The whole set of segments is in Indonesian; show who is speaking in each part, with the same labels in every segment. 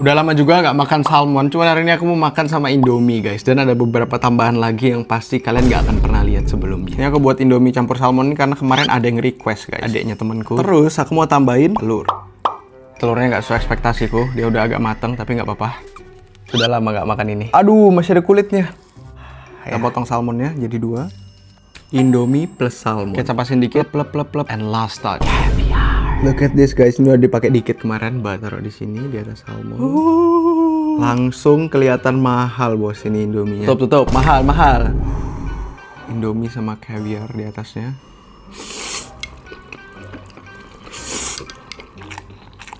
Speaker 1: Udah lama juga nggak makan salmon, cuman hari ini aku mau makan sama Indomie guys. Dan ada beberapa tambahan lagi yang pasti kalian nggak akan pernah lihat sebelumnya. Ini aku buat Indomie campur salmon ini karena kemarin ada yang request guys, adiknya temenku. Terus aku mau tambahin telur. Telurnya nggak sesuai ekspektasiku, dia udah agak matang tapi nggak apa-apa. Sudah lama nggak makan ini. Aduh, masih ada kulitnya. Kita potong salmonnya jadi 2. Indomie plus salmon. Kecap asin dikit, plep. And last touch. Look at this guys, ini udah dipakai dikit kemarin, taruh di sini di atas salmon. Langsung kelihatan mahal bos ini Indominya. Tutup, mahal. Indomie sama caviar di atasnya.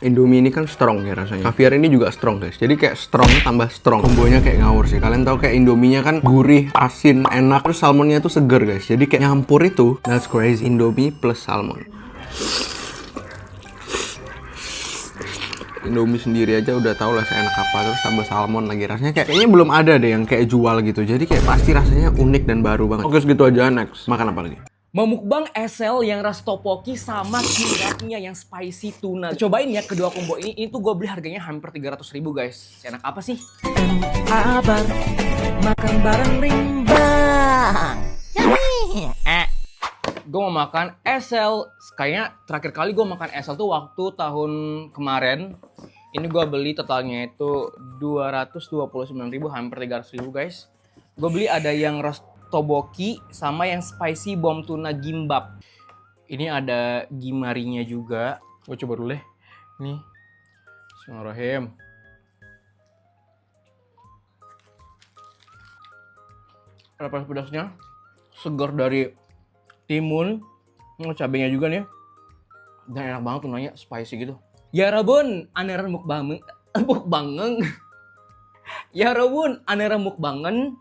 Speaker 1: Indomie ini kan strong ya rasanya. Caviar ini juga strong guys. Jadi kayak strong tambah strong. Kombonya kayak ngawur sih. Kalian tahu kayak Indominya kan gurih, asin, enak. Terus salmonnya tuh seger guys. Jadi kayak nyampur itu. That's crazy. Indomie plus salmon. Indomie sendiri aja udah tau lah seenak apa, terus tambah salmon lagi, rasanya kayaknya belum ada deh yang kayak jual gitu, jadi kayak pasti rasanya unik dan baru banget. Oke segitu aja, next makan apa lagi?
Speaker 2: Mau mukbang esel yang ras topoki sama kimbapnya yang spicy tuna. Cobain ya kedua combo ini tuh gue beli harganya hampir 300.000 guys. Enak apa sih? Abang makan bareng rimbang. Gue mau makan esel. Kayaknya terakhir kali gue makan esel tuh waktu tahun kemarin. Ini gue beli totalnya itu 229.000, hampir 300.000 guys. Gue beli ada yang ras toboki sama yang spicy bom tuna gimbap. Ini ada gimarinya juga. Gue coba dulu deh. Nih. Bismillahirrahmanirrahim. Ada pedas-pedasnya. Segar dari timun. Cabenya juga nih. Dan enak banget tunanya, spicy gitu. Ya Rabun, anera mukbangen. Ya Rabun, anera mukbangen.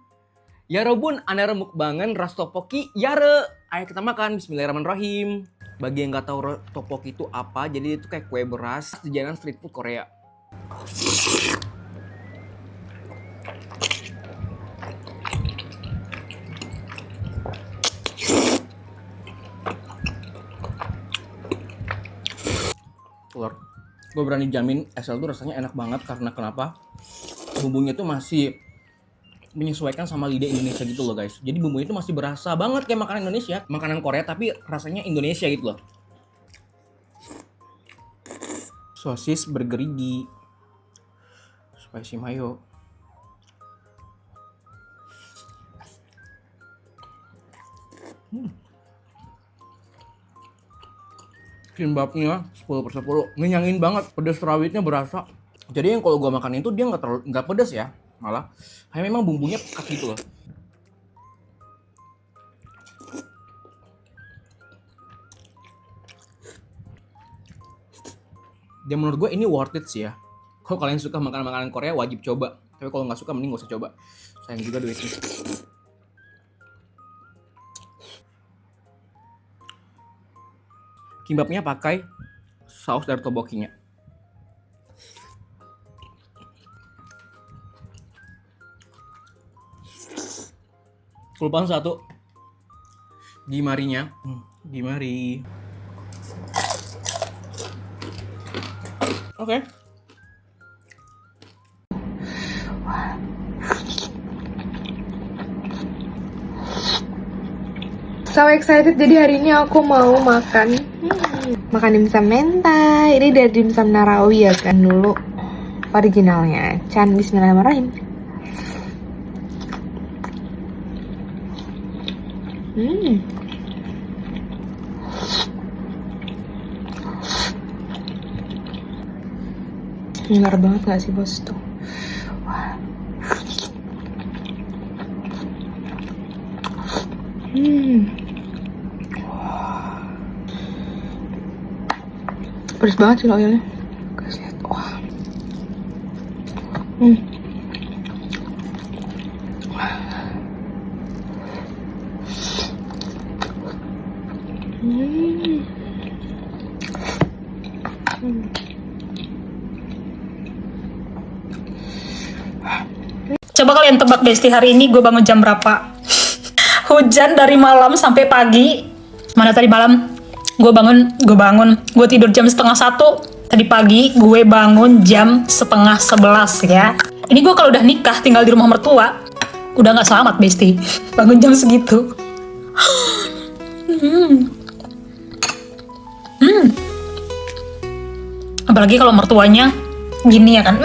Speaker 2: Ya Robun, anera mukbangen ras topoki yare. Ayo kita makan. Bismillahirrahmanirrahim. Bagi yang nggak tahu topoki itu apa, jadi itu kayak kue beras jajanan street food Korea. Telur. Gue berani jamin esel tuh rasanya enak banget karena kenapa? Bumbunya tuh masih menyesuaikan sama lidah Indonesia gitu loh guys. Jadi bumbunya itu masih berasa banget kayak makanan Indonesia, makanan Korea tapi rasanya Indonesia gitu loh. Sosis bergerigi, spicy mayo. Kimbapnya 10/10, ngenyangin banget, pedas rawitnya berasa. Jadi yang kalau gua makan itu dia nggak pedas ya, malah hanya memang bumbunya pekat gitu loh. Dan menurut gue ini worth it sih ya. Kalau kalian suka makan makanan Korea wajib coba. Tapi kalau nggak suka mending gak usah coba. Sayang juga duitnya. Kimbapnya pakai saus dari tobokinya. Kelupaan satu. Gimarinya. Gimari. Oke.
Speaker 3: So excited, jadi hari ini aku mau makan dimsum mentai. Ini dari dimsum Narawi ya kan, dulu originalnya. Chan, bismillahirrahmanirrahim. Benar banget gak sih bos tuh? Wah. Pedas banget sih oilnya. Guys lihat, wah.
Speaker 4: Coba kalian tebak Besti, hari ini gue bangun jam berapa? Hujan dari malam sampai pagi. Mana tadi malam? Gue tidur jam setengah 1. Tadi pagi gue bangun jam setengah 11 ya. Ini gue kalau udah nikah tinggal di rumah mertua, udah nggak selamat Besti. Bangun jam segitu. Apalagi kalau mertuanya gini ya kan.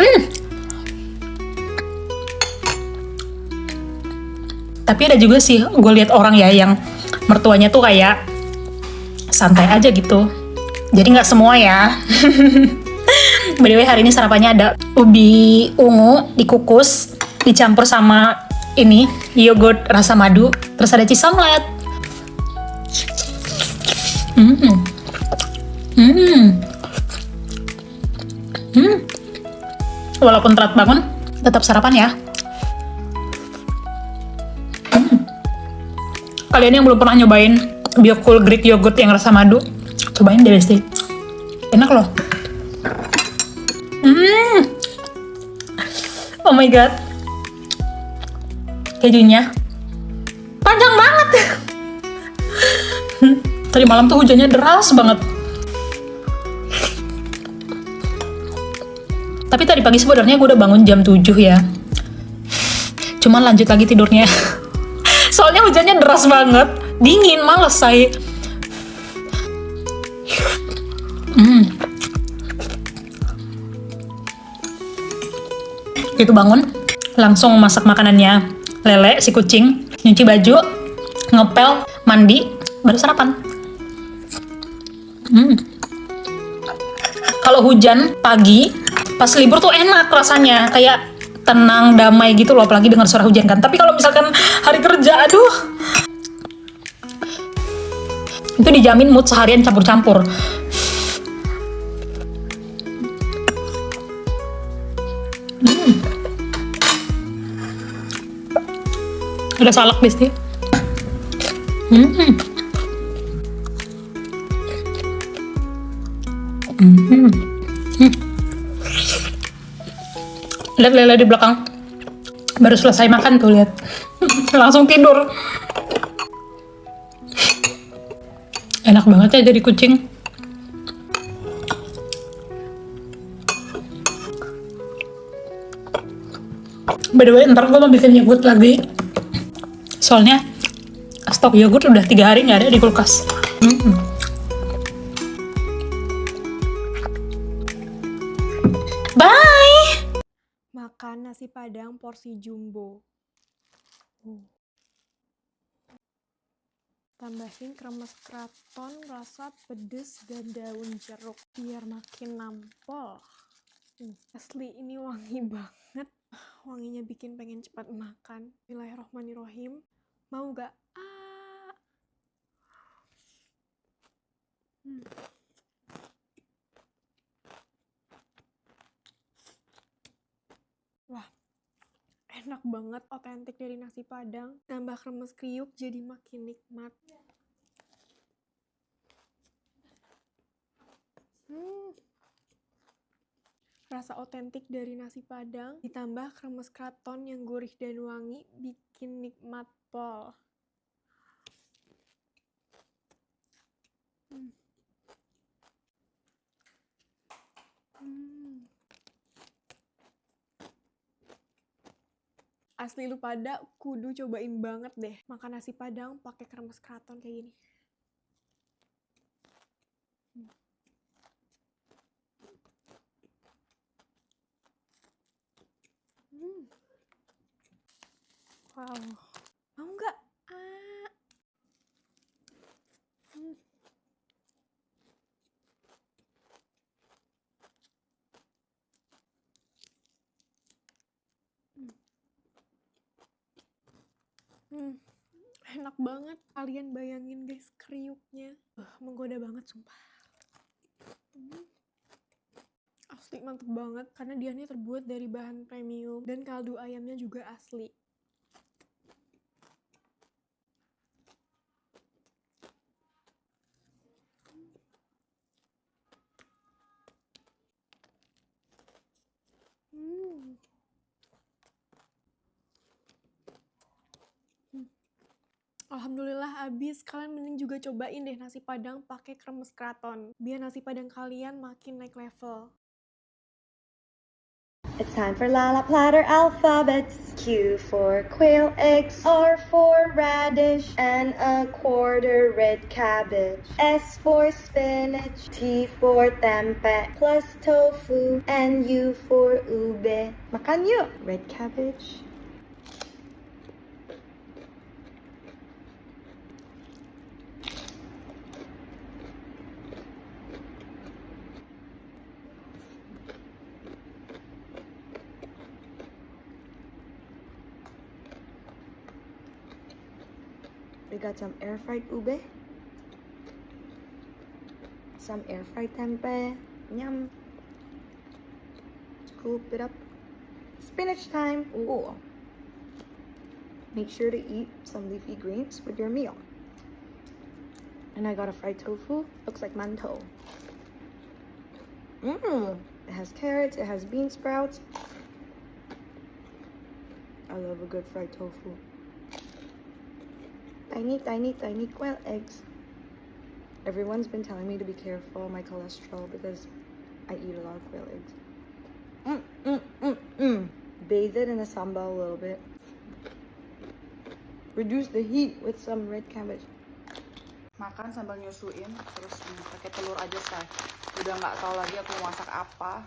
Speaker 4: Tapi ada juga sih gue lihat orang ya yang mertuanya tuh kayak santai aja gitu. Jadi nggak semua ya. By the way, hari ini sarapannya ada ubi ungu dikukus, dicampur sama ini yogurt rasa madu, terus ada cheese omelet. Walaupun telat bangun, tetap sarapan ya. Kalian yang belum pernah nyobain Biocool Greek yogurt yang rasa madu, cobain deh Besti. Enak loh. Oh my god. Kejunya panjang banget. Tadi malam tuh hujannya deras banget. Tapi tadi pagi sebenarnya gue udah bangun jam 7 ya. Cuman lanjut lagi tidurnya. Soalnya hujannya deras banget. Dingin, males saya. Gitu bangun, langsung masak makanannya. Lele, si kucing, nyuci baju, ngepel, mandi, baru sarapan. Kalau hujan pagi, pas libur tuh enak rasanya. Kayak tenang, damai gitu loh, apalagi dengar suara hujan kan. Tapi kalau misalkan hari kerja, aduh, itu dijamin mood seharian campur-campur. Udah salak Besti. Lihat Lele di belakang. Baru selesai makan tuh, lihat. Langsung tidur. Enak banget ya jadi kucing. By the way, ntar gue mau bikin yogurt lagi. Soalnya stok yogurt udah 3 hari nggak ada di kulkas. Bye!
Speaker 3: Makan nasi padang porsi jumbo. Tambahin kremes kraton rasa pedes dan daun jeruk biar makin nampol. Asli ini wangi banget. Wanginya bikin pengen cepat makan. Bismillahirrohmanirrohim. Mau gak? Wah, enak banget, otentik dari nasi padang. Tambah kremes kriuk jadi makin nikmat. Rasa otentik dari nasi padang ditambah kremes kraton yang gurih dan wangi bikin nikmat pol. Asli lu pada kudu cobain banget deh makan nasi padang pakai kremes kraton kayak gini. Wow, mau nggak? Enak banget. Kalian bayangin guys, kriuknya. Menggoda banget sumpah. Asli mantep banget karena dianya terbuat dari bahan premium dan kaldu ayamnya juga asli. Alhamdulillah habis. Kalian mending juga cobain deh nasi padang pakai kremes kraton. Biar nasi padang kalian makin naik level.
Speaker 5: It's time for Lala Platter alphabets. Q for quail eggs, R for radish, and a quarter red cabbage. S for spinach, T for tempeh, plus tofu, and U for ube. Makan yuk! Red cabbage. We got some air fried ube, some air fried tempeh. Yum. Scoop it up. Spinach time. Ooh. Make sure to eat some leafy greens with your meal. And I got a fried tofu. Looks like mantou. It has carrots. It has bean sprouts. I love a good fried tofu. Tiny, tiny, tiny quail eggs. Everyone's been telling me to be careful of my cholesterol because I eat a lot of quail eggs. Bathe it in the sambal a little bit. Reduce the heat with some red cabbage.
Speaker 6: Makan sambil nyusuin, terus pakai telur aja say. Udah nggak tahu lagi aku mau masak apa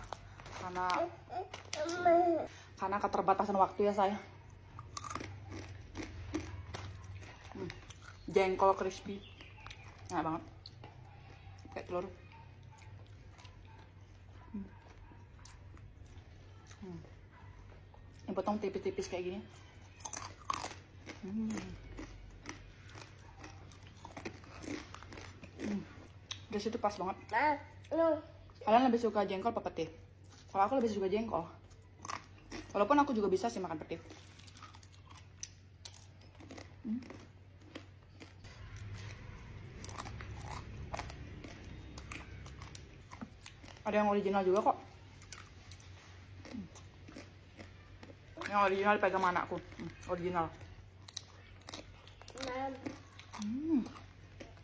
Speaker 6: karena keterbatasan waktu ya saya. Jengkol crispy, enak banget, kayak telur. Yang potong tipis-tipis kayak gini. Udah situ pas banget. Kalian lebih suka jengkol apa petis? Kalau aku lebih suka jengkol. Walaupun aku juga bisa sih makan petis. Ada yang original juga kok. Yang original dipegang sama anakku. Original.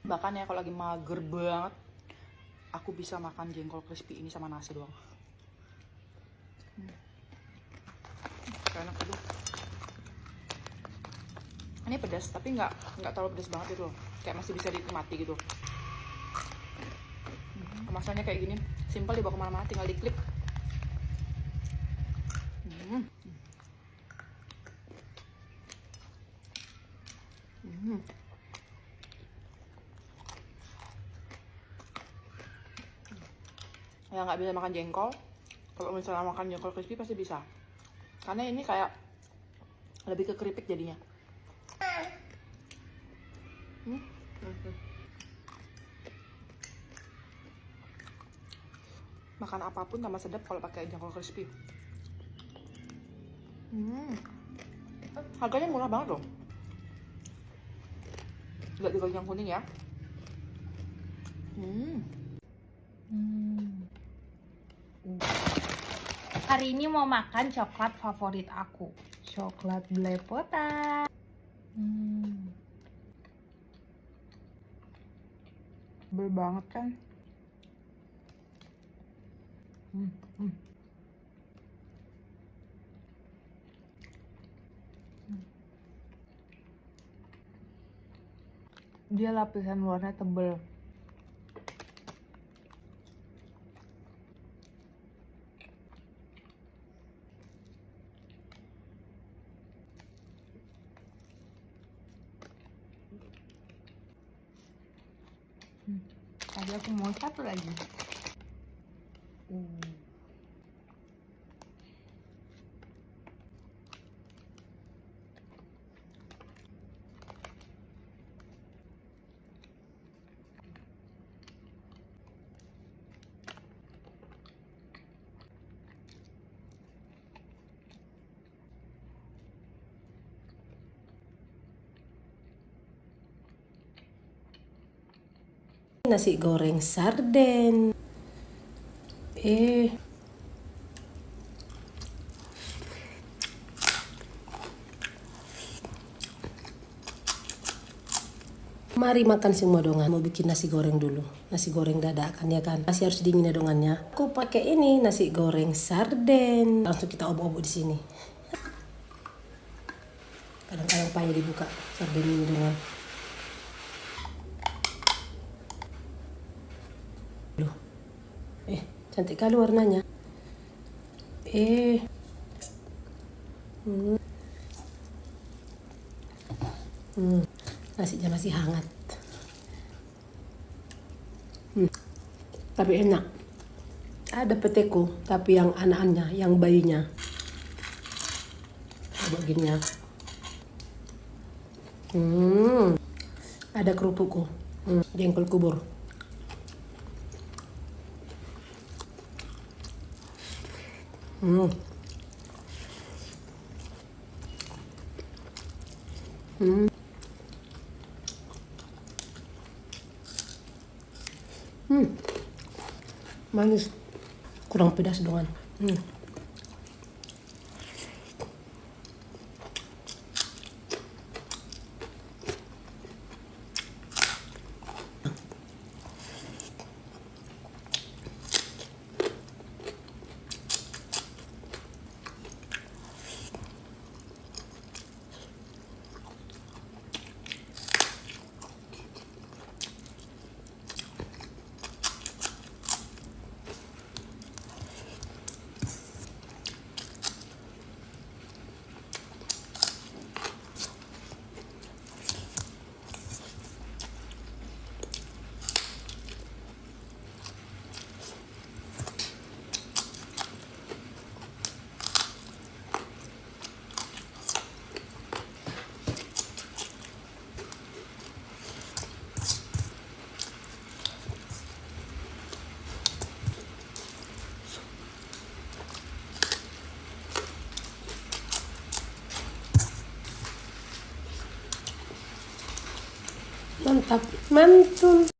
Speaker 6: Bahkan ya kalau lagi mager banget, aku bisa makan jengkol crispy ini sama nasi doang. Enak aduh. Ini pedas tapi nggak terlalu pedas banget itu loh. Kayak masih bisa dinikmati gitu. Kemasannya kayak gini, simpel, dibawa kemana-mana, tinggal diklik. Ya nggak bisa makan jengkol, kalau misalnya makan jengkol crispy pasti bisa, karena ini kayak lebih ke keripik jadinya. Makan apapun tambah sedap kalau pakai jengkol crispy. Harganya murah banget loh. Lihat di bagian kuning ya.
Speaker 4: Hari ini mau makan coklat favorit aku, coklat belepotan.
Speaker 6: Tebel banget kan?
Speaker 4: Dia lapisan luarnya tebel. Tadi aku mau satu lagi.
Speaker 7: Nasi goreng sarden. Mari makan semua dongan. Mau bikin nasi goreng dulu. Nasi goreng dadakan ya kan. Masih harus dingin ya dongannya. Aku pakai ini nasi goreng sarden. Langsung kita obok-obok di sini. Kadang-kadang payah dibuka sarden ini dongan. Loh. Cantik kali warnanya. Nasinya masih hangat. Tapi enak. Ada peteku, tapi yang anak-anaknya, yang bayinya. Bagiannya. Ada kerupukku. Jengkol kubur. Manis. Kurang pedas dongan. Mantap, mantul.